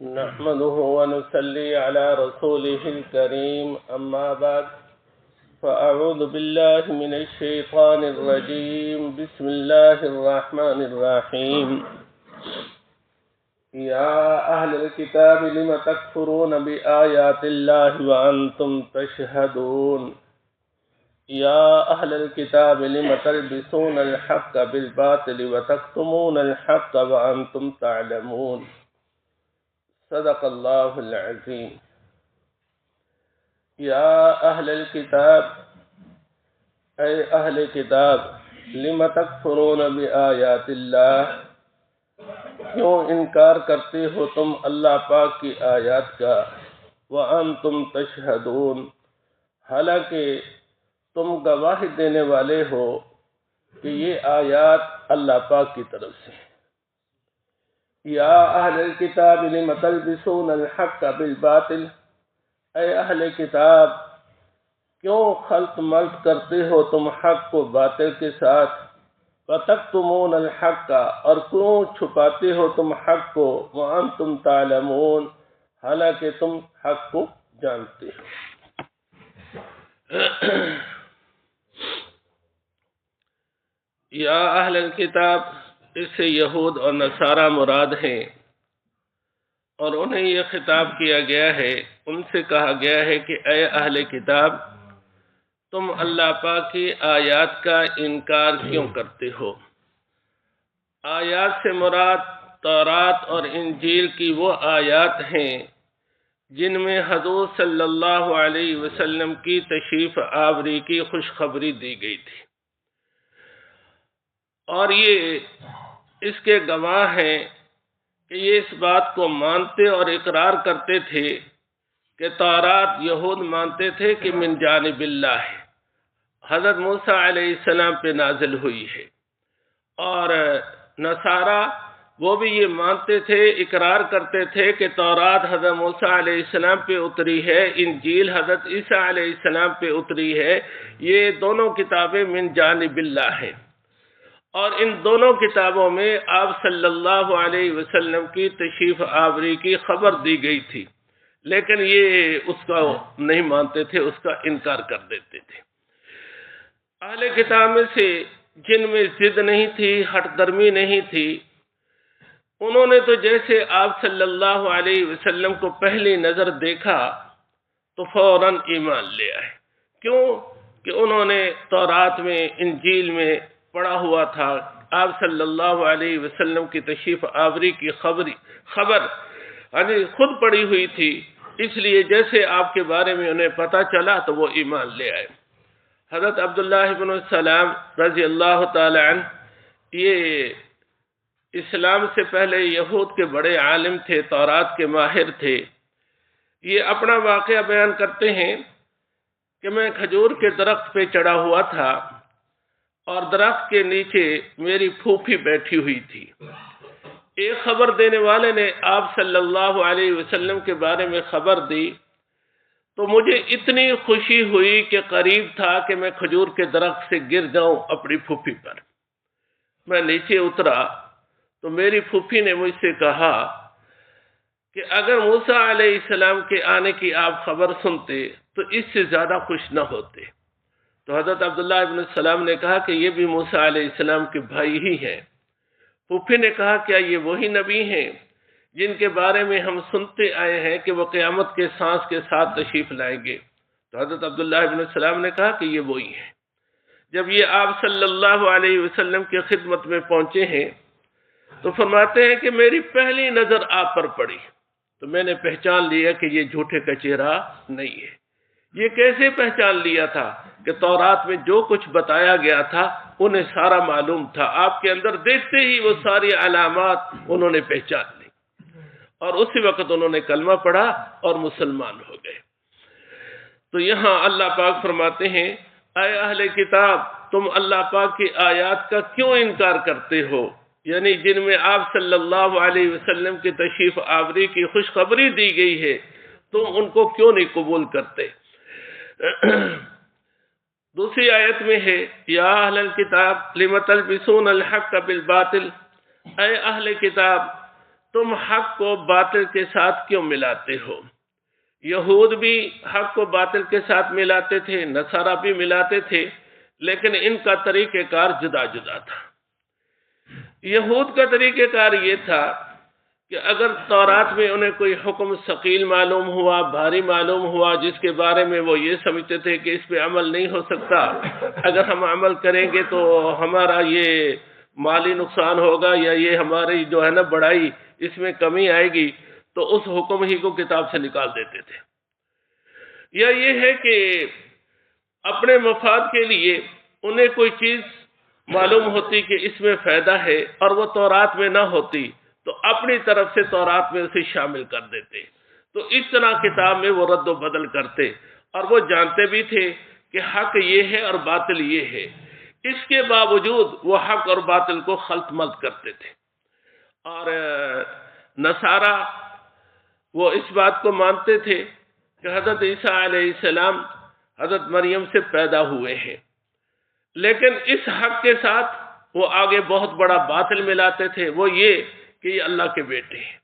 نحمده ونصلي على رسوله الكريم أما بعد فأعوذ بالله من الشيطان الرجيم بسم الله الرحمن الرحيم يا أهل الكتاب لم تكفرون بآيات الله وأنتم تشهدون يا أهل الكتاب لم تلبسون الحق بالباطل وتكتمون الحق وأنتم تعلمون صدق اللہ العظیم. یا اہل الکتاب، اے اہل کتاب، لم تکفرون بآیات اللہ، کیوں انکار کرتے ہو تم اللہ پاک کی آیات کا، وانتم تشہدون، حالانکہ تم گواہی دینے والے ہو کہ یہ آیات اللہ پاک کی طرف سے ہیں. یا اہل الکتاب لم تلبسون الحق بالباطل، اے اہل کتاب کیوں خلط ملط کرتے ہو تم حق کو باطل کے ساتھ، وتکتمون الحق، اور کیوں چھپاتے ہو تم حق کو، وانتم تعلمون، حالانکہ تم حق کو جانتے ہو. یا اہل الکتاب، اس سے یہود اور نصارہ مراد ہیں، اور انہیں یہ خطاب کیا گیا ہے، ان سے کہا گیا ہے کہ اے اہل کتاب، تم اللہ پاک کی آیات کا انکار کیوں کرتے ہو. آیات سے مراد تورات اور انجیل کی وہ آیات ہیں جن میں حضور صلی اللہ علیہ وسلم کی تشریف آوری کی خوشخبری دی گئی تھی، اور یہ اس کے گواہ ہیں کہ یہ اس بات کو مانتے اور اقرار کرتے تھے کہ تورات یہود مانتے تھے کہ من جانب اللہ ہے، حضرت موسیٰ علیہ السلام پہ نازل ہوئی ہے، اور نصارہ وہ بھی یہ مانتے تھے، اقرار کرتے تھے کہ تورات حضرت موسیٰ علیہ السلام پہ اتری ہے، انجیل حضرت عیسیٰ علیہ السلام پہ اتری ہے، یہ دونوں کتابیں من جانب اللہ ہیں، اور ان دونوں کتابوں میں آپ صلی اللہ علیہ وسلم کی تشریف آوری کی خبر دی گئی تھی، لیکن یہ اس کا نہیں مانتے تھے، اس کا انکار کر دیتے تھے. اہل کتاب میں سے جن میں ضد نہیں تھی، ہٹ درمی نہیں تھی، انہوں نے تو جیسے آپ صلی اللہ علیہ وسلم کو پہلی نظر دیکھا تو فوراً ایمان لے آئے. کیوں کہ انہوں نے تورات میں، انجیل میں پڑھا ہوا تھا، آپ صلی اللہ علیہ وسلم کی تشریف آوری کی خبر خود پڑھی ہوئی تھی، اس لیے جیسے آپ کے بارے میں انہیں پتہ چلا تو وہ ایمان لے آئے. حضرت عبداللہ بن السلام رضی اللہ تعالی عنہ، یہ اسلام سے پہلے یہود کے بڑے عالم تھے، تورات کے ماہر تھے. یہ اپنا واقعہ بیان کرتے ہیں کہ میں کھجور کے درخت پہ چڑھا ہوا تھا، اور درخت کے نیچے میری پھوپھی بیٹھی ہوئی تھی. ایک خبر دینے والے نے آپ صلی اللہ علیہ وسلم کے بارے میں خبر دی تو مجھے اتنی خوشی ہوئی کہ قریب تھا کہ میں کھجور کے درخت سے گر جاؤں اپنی پھوپھی پر. میں نیچے اترا تو میری پھوپھی نے مجھ سے کہا کہ اگر موسیٰ علیہ السلام کے آنے کی آپ خبر سنتے تو اس سے زیادہ خوش نہ ہوتے. تو حضرت عبداللہ ابن السلام نے کہا کہ یہ بھی موسیٰ علیہ السلام کے بھائی ہی ہیں. پھوپھی نے کہا کیا یہ وہی نبی ہیں جن کے بارے میں ہم سنتے آئے ہیں کہ وہ قیامت کے سانس کے ساتھ تشریف لائیں گے؟ تو حضرت عبداللہ ابن السلام نے کہا کہ یہ وہی ہیں. جب یہ آپ صلی اللہ علیہ وسلم کی خدمت میں پہنچے ہیں تو فرماتے ہیں کہ میری پہلی نظر آپ پر پڑی تو میں نے پہچان لیا کہ یہ جھوٹے کا چہرہ نہیں ہے. یہ کیسے پہچان لیا تھا کہ تورات میں جو کچھ بتایا گیا تھا انہیں سارا معلوم تھا، آپ کے اندر دیکھتے ہی وہ ساری علامات انہوں نے پہچان لی، اور اسی وقت انہوں نے کلمہ پڑھا اور مسلمان ہو گئے. تو یہاں اللہ پاک فرماتے ہیں اے اہل کتاب، تم اللہ پاک کی آیات کا کیوں انکار کرتے ہو، یعنی جن میں آپ صلی اللہ علیہ وسلم کی تشریف آوری کی خوشخبری دی گئی ہے، تم ان کو کیوں نہیں قبول کرتے. دوسری آیت میں ہے یا اہل الکتاب لم تلبسون الحق بالباطل، اے اہل کتاب تم حق کو باطل کے ساتھ کیوں ملاتے ہو؟ یہود بھی حق کو باطل کے ساتھ ملاتے تھے، نصارہ بھی ملاتے تھے، لیکن ان کا طریقہ کار جدا جدا تھا۔ یہود کا طریقہ کار یہ تھا کہ اگر تورات میں انہیں کوئی حکم ثقیل معلوم ہوا، بھاری معلوم ہوا، جس کے بارے میں وہ یہ سمجھتے تھے کہ اس پہ عمل نہیں ہو سکتا، اگر ہم عمل کریں گے تو ہمارا یہ مالی نقصان ہوگا یا یہ ہماری جو ہے نا بڑائی اس میں کمی آئے گی، تو اس حکم ہی کو کتاب سے نکال دیتے تھے۔ یا یہ ہے کہ اپنے مفاد کے لیے انہیں کوئی چیز معلوم ہوتی کہ اس میں فائدہ ہے اور وہ تورات میں نہ ہوتی تو اپنی طرف سے تورات میں اسے شامل کر دیتے، تو اس طرح کتاب میں وہ رد و بدل کرتے، اور وہ جانتے بھی تھے کہ حق یہ ہے اور باطل یہ ہے، اس کے باوجود وہ حق اور باطل کو خلط ملط کرتے تھے۔ اور نصارہ وہ اس بات کو مانتے تھے کہ حضرت عیسیٰ علیہ السلام حضرت مریم سے پیدا ہوئے ہیں، لیکن اس حق کے ساتھ وہ آگے بہت بڑا باطل ملاتے تھے، وہ یہ کہ یہ اللہ کے بیٹے ہیں۔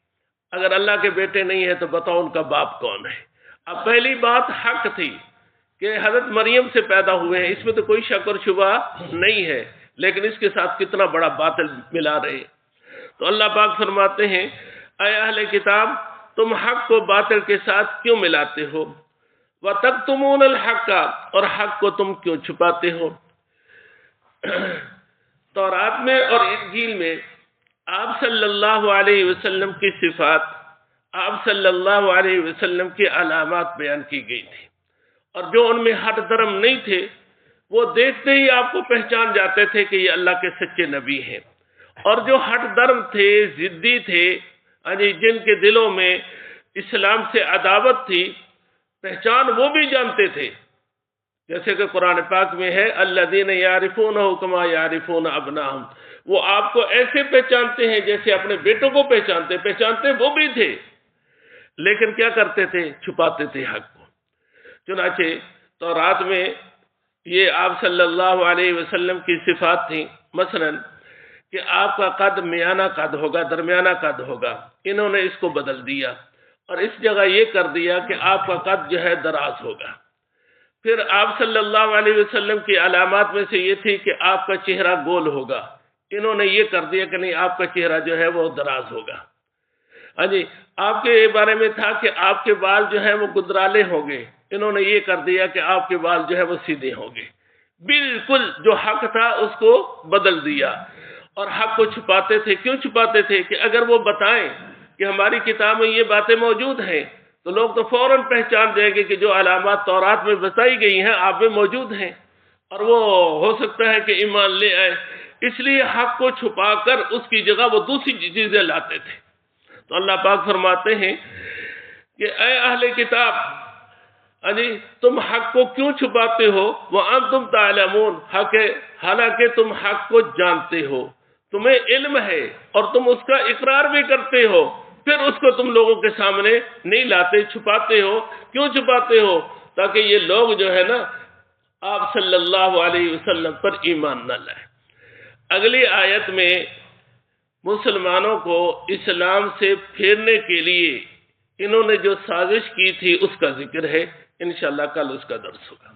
اگر اللہ کے بیٹے نہیں ہیں تو بتاؤ ان کا باپ کون ہے؟ اب پہلی بات حق تھی کہ حضرت مریم سے پیدا ہوئے ہیں، اس میں تو کوئی شک اور شبہ نہیں ہے، لیکن اس کے ساتھ کتنا بڑا باطل ملا رہے ہیں۔ تو اللہ پاک فرماتے ہیں، اے اہل کتاب، تم حق کو باطل کے ساتھ کیوں ملاتے ہو؟ وَتَكْتُمُونَ الْحَقَّ، اور حق کو تم کیوں چھپاتے ہو؟ تورات میں اور انجیل میں آپ صلی اللہ علیہ وسلم کی صفات، آپ صلی اللہ علیہ وسلم کی علامات بیان کی گئی تھی، اور جو ان میں ہٹ درم نہیں تھے وہ دیکھتے ہی آپ کو پہچان جاتے تھے کہ یہ اللہ کے سچے نبی ہیں، اور جو ہٹ درم تھے، ضدی تھے، جن کے دلوں میں اسلام سے عداوت تھی، پہچان وہ بھی جانتے تھے، جیسے کہ قرآن پاک میں ہے الذین یعرفونہ کما یعرفون ابناہم، وہ آپ کو ایسے پہچانتے ہیں جیسے اپنے بیٹوں کو پہچانتے وہ بھی تھے، لیکن کیا کرتے تھے؟ چھپاتے تھے حق کو۔ چنانچہ تورات میں یہ آپ صلی اللہ علیہ وسلم کی صفات تھیں، مثلا کہ آپ کا قد میانہ قد ہوگا، درمیانہ قد ہوگا، انہوں نے اس کو بدل دیا اور اس جگہ یہ کر دیا کہ آپ کا قد جو ہے دراز ہوگا۔ پھر آپ صلی اللہ علیہ وسلم کی علامات میں سے یہ تھی کہ آپ کا چہرہ گول ہوگا، انہوں نے یہ کر دیا کہ نہیں، آپ کا چہرہ جو ہے وہ دراز ہوگا۔ آپ کے بارے میں تھا کہ آپ کے بال جو ہیں وہ گدرالے ہوں گے، انہوں نے یہ کر دیا کہ آپ کے بال جو ہے وہ سیدھے ہوں گے۔ بالکل جو حق تھا اس کو بدل دیا، اور حق کو چھپاتے تھے۔ کیوں چھپاتے تھے؟ کہ اگر وہ بتائیں کہ ہماری کتاب میں یہ باتیں موجود ہیں تو لوگ تو فوراً پہچان دیں گے کہ جو علامات تورات میں بتائی گئی ہیں آپ میں موجود ہیں، اور وہ ہو سکتا ہے کہ ایمان لے آئے، اس لیے حق کو چھپا کر اس کی جگہ وہ دوسری چیزیں لاتے تھے۔ تو اللہ پاک فرماتے ہیں کہ اے اہل کتاب، تم حق کو کیوں چھپاتے ہو؟ وَأَنْتُمْ تَعْلَمُونَ، حالانکہ تم حق کو جانتے ہو، تمہیں علم ہے اور تم اس کا اقرار بھی کرتے ہو، پھر اس کو تم لوگوں کے سامنے نہیں لاتے، چھپاتے ہو۔ کیوں چھپاتے ہو؟ تاکہ یہ لوگ جو ہے نا آپ صلی اللہ علیہ وسلم پر ایمان نہ لائیں۔ اگلی آیت میں مسلمانوں کو اسلام سے پھیرنے کے لیے انہوں نے جو سازش کی تھی اس کا ذکر ہے، انشاءاللہ کل اس کا درس ہوگا۔